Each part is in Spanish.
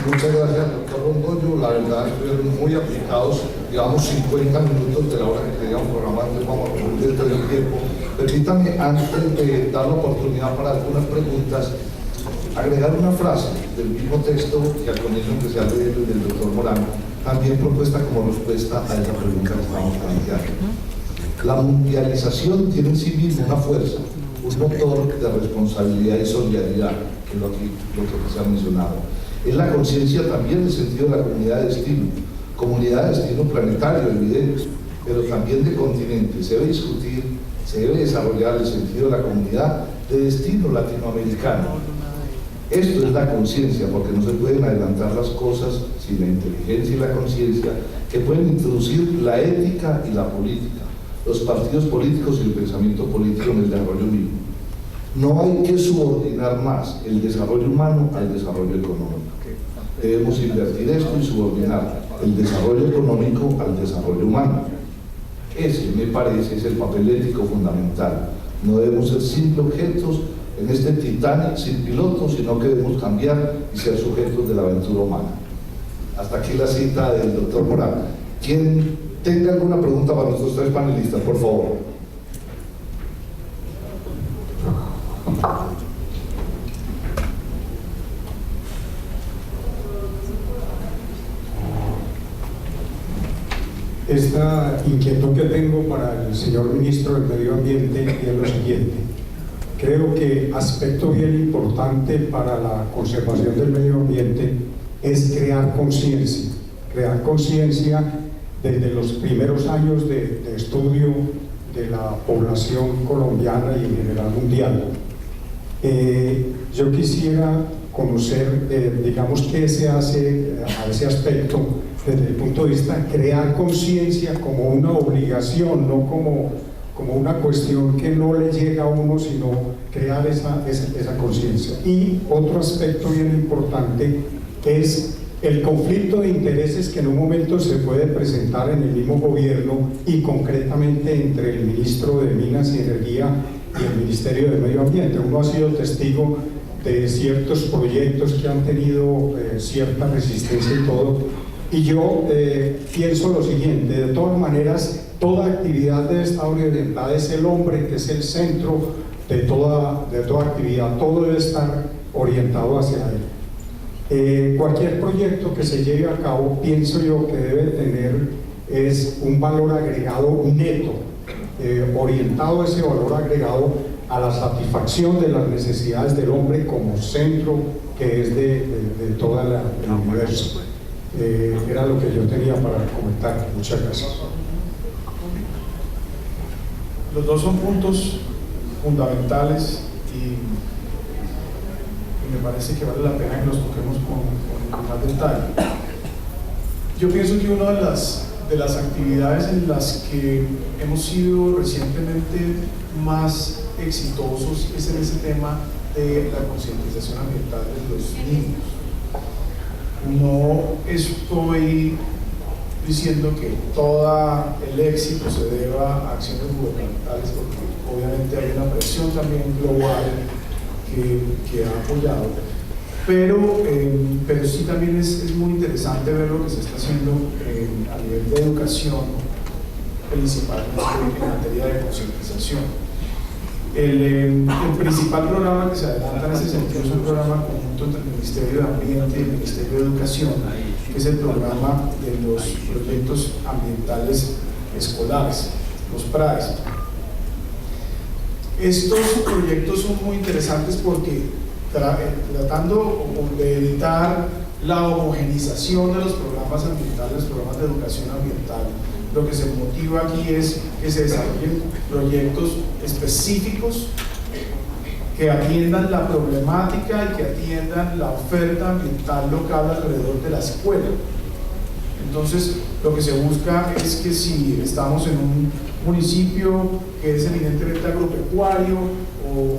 Muchas gracias, doctor Londoño. La verdad, fueron muy aplicados. Llevamos 50 minutos de la hora que teníamos programado, entonces vamos a cumplir el tiempo. Permítame, antes de dar la oportunidad para algunas preguntas, agregar una frase del mismo texto que al comienzo que se ha leído del doctor Morán, también propuesta como respuesta a esa pregunta que estamos planteando. La mundialización tiene en sí misma una fuerza, un motor de responsabilidad y solidaridad, que es lo que se ha mencionado. Es la conciencia también del sentido de la comunidad de destino planetario, evidente, pero también de continente. Se debe discutir, se debe desarrollar el sentido de la comunidad de destino latinoamericano. Esto es la conciencia, porque no se pueden adelantar las cosas sin la inteligencia y la conciencia que pueden introducir la ética y la política, los partidos políticos y el pensamiento político en el desarrollo mismo. No hay que subordinar más el desarrollo humano al desarrollo económico. Debemos invertir esto y subordinar el desarrollo económico al desarrollo humano. Ese, me parece, es el papel ético fundamental. No debemos ser simples objetos en este Titanic sin piloto, sino que debemos cambiar y ser sujetos de la aventura humana. Hasta aquí la cita del doctor Morán. Quien tenga alguna pregunta para nuestros tres panelistas, por favor. Esta inquietud que tengo para el señor ministro del Medio Ambiente es lo siguiente. Creo que aspecto bien importante para la conservación del medio ambiente es crear conciencia desde los primeros años de estudio de la población colombiana y en general mundial. Yo quisiera conocer, digamos, qué se hace a ese aspecto desde el punto de vista de crear conciencia como una obligación, no como una cuestión que no le llega a uno, sino crear esa conciencia. Y otro aspecto bien importante es el conflicto de intereses que en un momento se puede presentar en el mismo gobierno y concretamente entre el ministro de Minas y Energía y el Ministerio del Medio Ambiente. Uno ha sido testigo de ciertos proyectos que han tenido cierta resistencia y todo. Y yo pienso lo siguiente: de todas maneras, toda actividad debe estar orientada, es el hombre que es el centro de toda actividad, todo debe estar orientado hacia él. Cualquier proyecto que se lleve a cabo, pienso yo que debe tener es un valor agregado neto, orientado ese valor agregado a la satisfacción de las necesidades del hombre como centro que es de todo el universo. Era lo que yo tenía para comentar. Muchas gracias. Los dos son puntos fundamentales y me parece que vale la pena que los toquemos con más detalle. Yo pienso que una de las actividades en las que hemos sido recientemente más exitosos es en ese tema de la concientización ambiental de los niños. No estoy diciendo que todo el éxito se deba a acciones gubernamentales, porque obviamente hay una presión también global que ha apoyado, pero sí también es muy interesante ver lo que se está haciendo a nivel de educación, principalmente en materia de concientización. El principal programa que se adelanta en ese sentido es un programa conjunto entre el Ministerio de Ambiente y el Ministerio de Educación, que es el programa de los proyectos ambientales escolares, los PRAES. Estos proyectos son muy interesantes porque tratando de evitar la homogenización de los programas ambientales, los programas de educación ambiental, lo que se motiva aquí es que se desarrollen proyectos específicos que atiendan la problemática y que atiendan la oferta ambiental local alrededor de la escuela. Entonces, lo que se busca es que si estamos en un municipio que es eminentemente agropecuario, o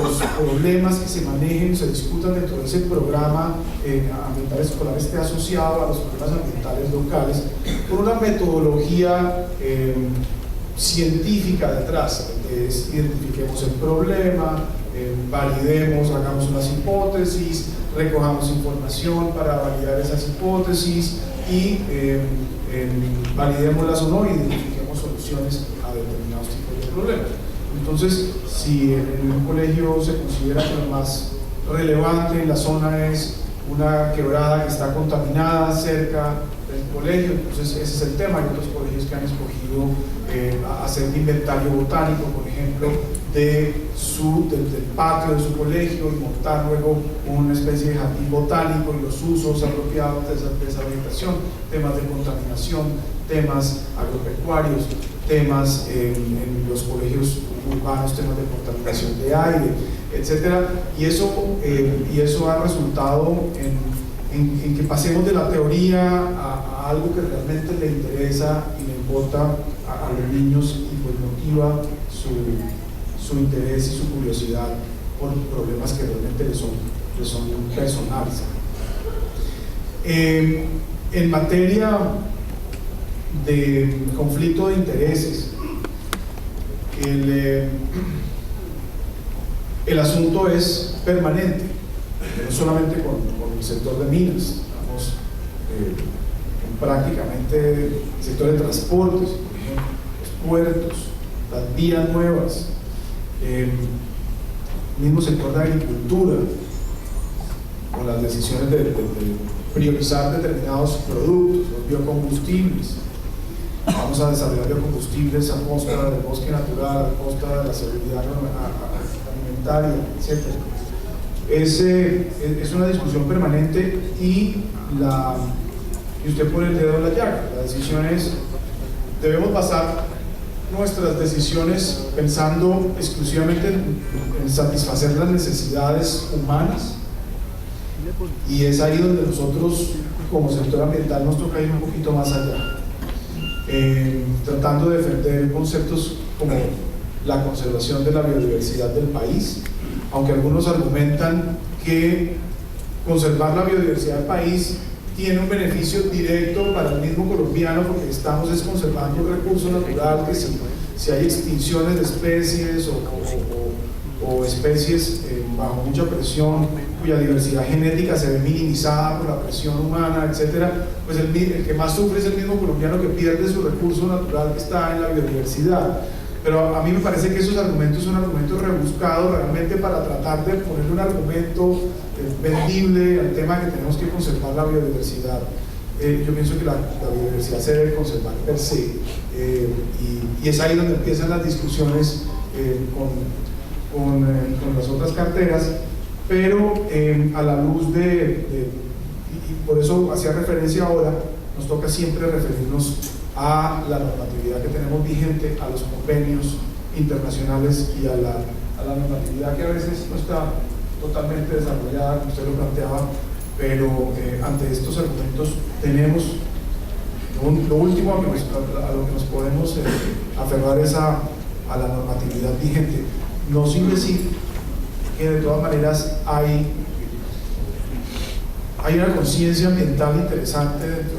los problemas que se manejen, se discutan dentro de ese programa ambiental escolar esté asociado a los problemas ambientales locales, con una metodología científica detrás. Identifiquemos el problema, validemos, hagamos unas hipótesis, recojamos información para validar esas hipótesis y validémoslas o no y identifiquemos soluciones a determinados tipos de problemas. Entonces, si en un colegio se considera que lo más relevante en la zona es una quebrada que está contaminada cerca del colegio, entonces ese es el tema. Hay otros colegios que han escogido hacer un inventario botánico, por ejemplo, del patio de su colegio y montar luego una especie de jardín botánico y los usos apropiados de esa vegetación, temas de contaminación, temas agropecuarios, temas en los colegios urbanos, temas de contaminación de aire, etcétera, y eso ha resultado en que pasemos de la teoría a algo que realmente le interesa y le importa a los niños y pues motiva su interés y su curiosidad por problemas que realmente le son personales. En materia de conflicto de intereses, el asunto es permanente, no solamente con el sector de minas, estamos prácticamente el sector de transportes, por ejemplo, los puertos, las vías nuevas, el mismo sector de agricultura, con las decisiones de priorizar determinados productos, los biocombustibles. Vamos a desarrollar biocombustibles a costa del bosque natural, a costa de la seguridad alimentaria, etc. Es una discusión permanente y usted pone el dedo en la llaga. La decisión es, debemos basar nuestras decisiones pensando exclusivamente en satisfacer las necesidades humanas, y es ahí donde nosotros como sector ambiental nos toca ir un poquito más allá, tratando de defender conceptos como la conservación de la biodiversidad del país, aunque algunos argumentan que conservar la biodiversidad del país tiene un beneficio directo para el mismo colombiano, porque estamos conservando un recurso natural que si hay extinciones de especies o especies bajo mucha presión, cuya diversidad genética se ve minimizada por la presión humana, etcétera, pues el que más sufre es el mismo colombiano que pierde su recurso natural que está en la biodiversidad. Pero a mí me parece que esos argumentos son argumentos rebuscados realmente para tratar de poner un argumento vendible al tema que tenemos que conservar la biodiversidad. Yo pienso que la biodiversidad se debe conservar per se, y es ahí donde empiezan las discusiones con las otras carteras, pero a la luz y por eso hacía referencia ahora, nos toca siempre referirnos a la normatividad que tenemos vigente, a los convenios internacionales y a la normatividad que a veces no está totalmente desarrollada, como usted lo planteaba, pero ante estos argumentos tenemos lo último a lo que nos podemos aferrar es a la normatividad vigente, no sin decir que de todas maneras hay una conciencia ambiental interesante dentro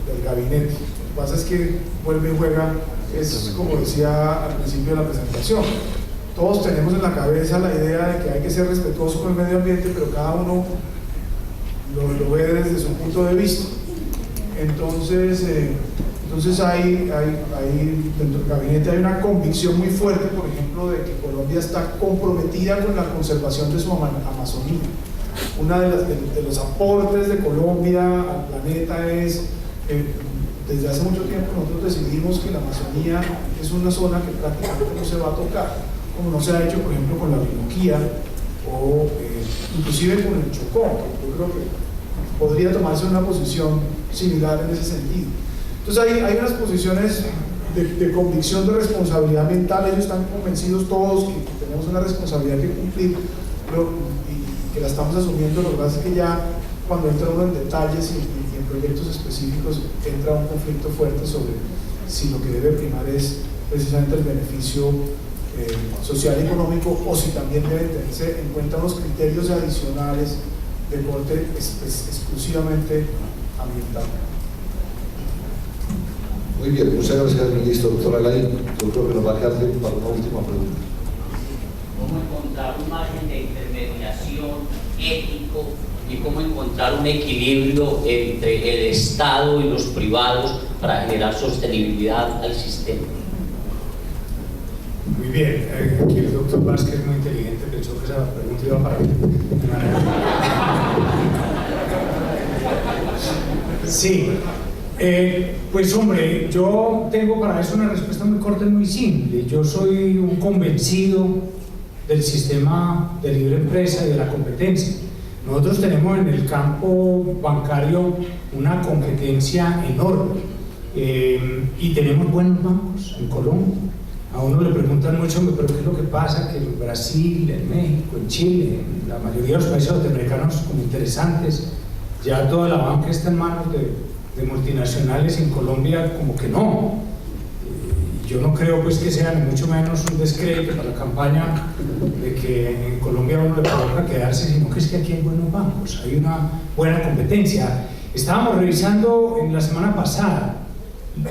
del gabinete. Lo que pasa es que vuelve y juega, es como decía al principio de la presentación, todos tenemos en la cabeza la idea de que hay que ser respetuoso con el medio ambiente, pero cada uno lo ve desde su punto de vista. Entonces hay dentro del gabinete hay una convicción muy fuerte, por ejemplo, de que Colombia está comprometida con la conservación de su Amazonía. Uno de los aportes de Colombia al planeta es, desde hace mucho tiempo nosotros decidimos que la Amazonía es una zona que prácticamente no se va a tocar, como no se ha hecho, por ejemplo, con la Orinoquía o inclusive con el Chocó, que yo creo que podría tomarse una posición similar en ese sentido. Entonces hay unas posiciones de convicción de responsabilidad ambiental, ellos están convencidos todos que tenemos una responsabilidad que cumplir y que la estamos asumiendo. Lo que pasa es que ya cuando entra uno en detalles y en proyectos específicos entra un conflicto fuerte sobre si lo que debe primar es precisamente el beneficio social y económico, o si también deben tenerse en cuenta unos criterios adicionales de corte exclusivamente ambiental. Muy bien, muchas gracias, ministro. Doctora Alain, yo creo que nos va a quedar tiempo para una última pregunta. ¿Cómo encontrar un margen de intermediación ético y cómo encontrar un equilibrio entre el Estado y los privados para generar sostenibilidad al sistema. Muy bien, aquí el doctor Vázquez es muy inteligente, pensó que esa pregunta iba para mí. Sí, pues hombre, yo tengo para eso una respuesta muy corta y muy simple. Yo soy un convencido del sistema de libre empresa y de la competencia. Nosotros tenemos en el campo bancario una competencia enorme y tenemos buenos bancos en Colombia. A uno le preguntan mucho, pero ¿qué es lo que pasa? Que en Brasil, en México, en Chile, en la mayoría de los países latinoamericanos como interesantes, ya toda la banca está en manos de multinacionales, y en Colombia como que no. Yo no creo pues que sea ni mucho menos un descrédito para la campaña de que en Colombia uno le provoca quedarse, sino que es que aquí hay buenos bancos, hay una buena competencia. Estábamos revisando en la semana pasada,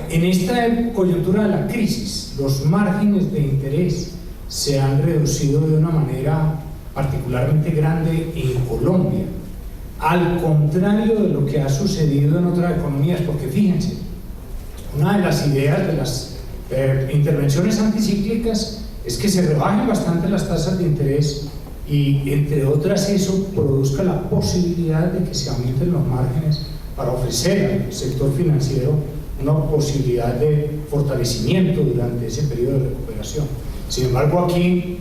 en esta coyuntura de la crisis, los márgenes de interés se han reducido de una manera particularmente grande en Colombia, al contrario de lo que ha sucedido en otras economías, porque fíjense, una de las ideas de las intervenciones anticíclicas es que se rebajen bastante las tasas de interés y, entre otras, eso produzca la posibilidad de que se aumenten los márgenes para ofrecer al sector financiero una posibilidad de fortalecimiento durante ese periodo de recuperación. Sin embargo, aquí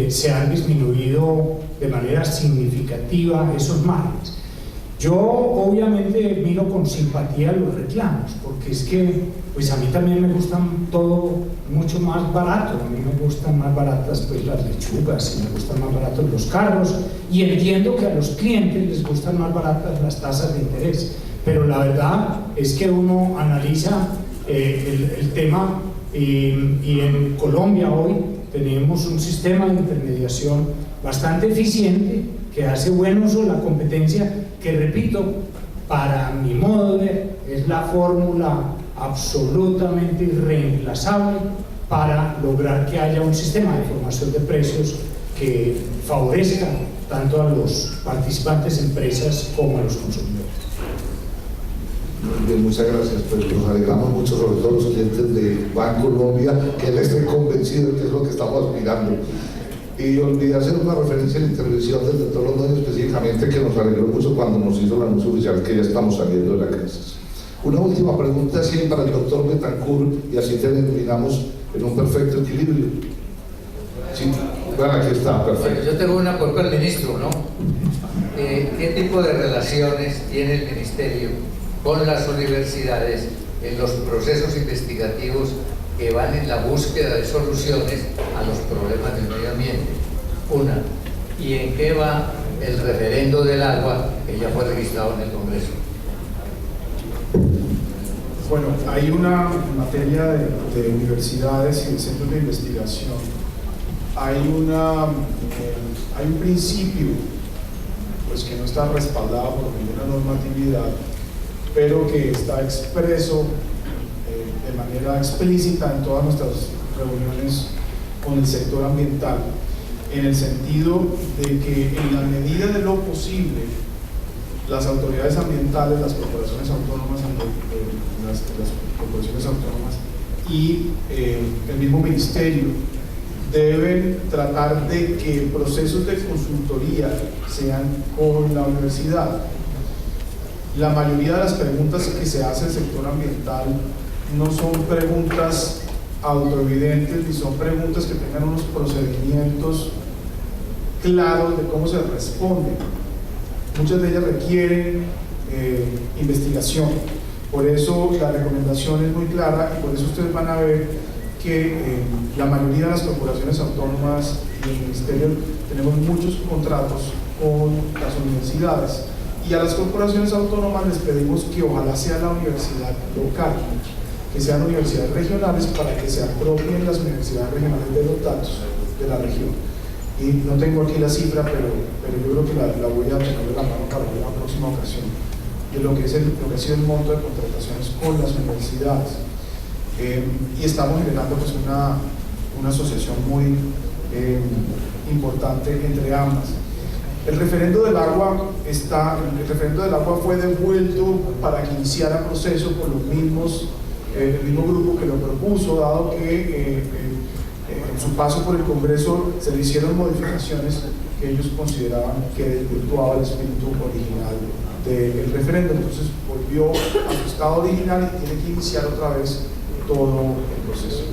se han disminuido de manera significativa esos márgenes. Yo obviamente miro con simpatía los reclamos, porque es que pues a mí también me gustan todo mucho más barato. A mí me gustan más baratas pues las lechugas, y me gustan más baratos los carros, y entiendo que a los clientes les gustan más baratas las tasas de interés, pero la verdad es que uno analiza el tema y en Colombia hoy tenemos un sistema de intermediación bastante eficiente que hace buen uso de la competencia, que repito, para mi modo de ver, es la fórmula absolutamente irreemplazable para lograr que haya un sistema de formación de precios que favorezca tanto a los participantes empresas como a los consumidores. Muy bien, muchas gracias. Pues nos alegramos mucho, sobre todo los clientes de Bancolombia, que él esté convencido de que es lo que estamos aspirando. Y olvidé hacer una referencia a la intervención del doctor Londoño específicamente, que nos alegró mucho cuando nos hizo el anuncio oficial que ya estamos saliendo de la crisis. Una última pregunta, sí, para el doctor Betancourt, y así terminamos en un perfecto equilibrio. Sí, bueno, aquí está, perfecto. Bueno, yo tengo una por el ministro, ¿no? ¿Qué tipo de relaciones tiene el ministerio con las universidades en los procesos investigativos que van en la búsqueda de soluciones a los problemas del medio ambiente? Una. ¿Y en qué va el referendo del agua que ya fue registrado en el Congreso? Bueno, hay una materia de universidades y de centros de investigación. Hay un principio pues, que no está respaldado por ninguna normatividad, pero que está expreso de manera explícita en todas nuestras reuniones con el sector ambiental, en el sentido de que en la medida de lo posible las autoridades ambientales, las corporaciones autónomas, y el mismo ministerio deben tratar de que procesos de consultoría sean con la universidad. La mayoría de las preguntas que se hace el sector ambiental no son preguntas autoevidentes ni son preguntas que tengan unos procedimientos claros de cómo se responde. Muchas de ellas requieren investigación. Por eso la recomendación es muy clara y por eso ustedes van a ver que la mayoría de las corporaciones autónomas y el ministerio tenemos muchos contratos con las universidades, y a las corporaciones autónomas les pedimos que ojalá sea la universidad local, que sean universidades regionales, para que se apropien las universidades regionales de los datos de la región. Y no tengo aquí la cifra, pero yo creo que la voy a tener de la mano para la próxima ocasión, de lo que ha sido el monto de contrataciones con las universidades. Y estamos generando pues una asociación muy importante entre ambas. El referendo del agua fue devuelto para que iniciara proceso por los mismos, el mismo grupo que lo propuso, dado que en su paso por el Congreso se le hicieron modificaciones que ellos consideraban que desvirtuaba el espíritu original del referendo. Entonces volvió a su estado original y tiene que iniciar otra vez todo el proceso.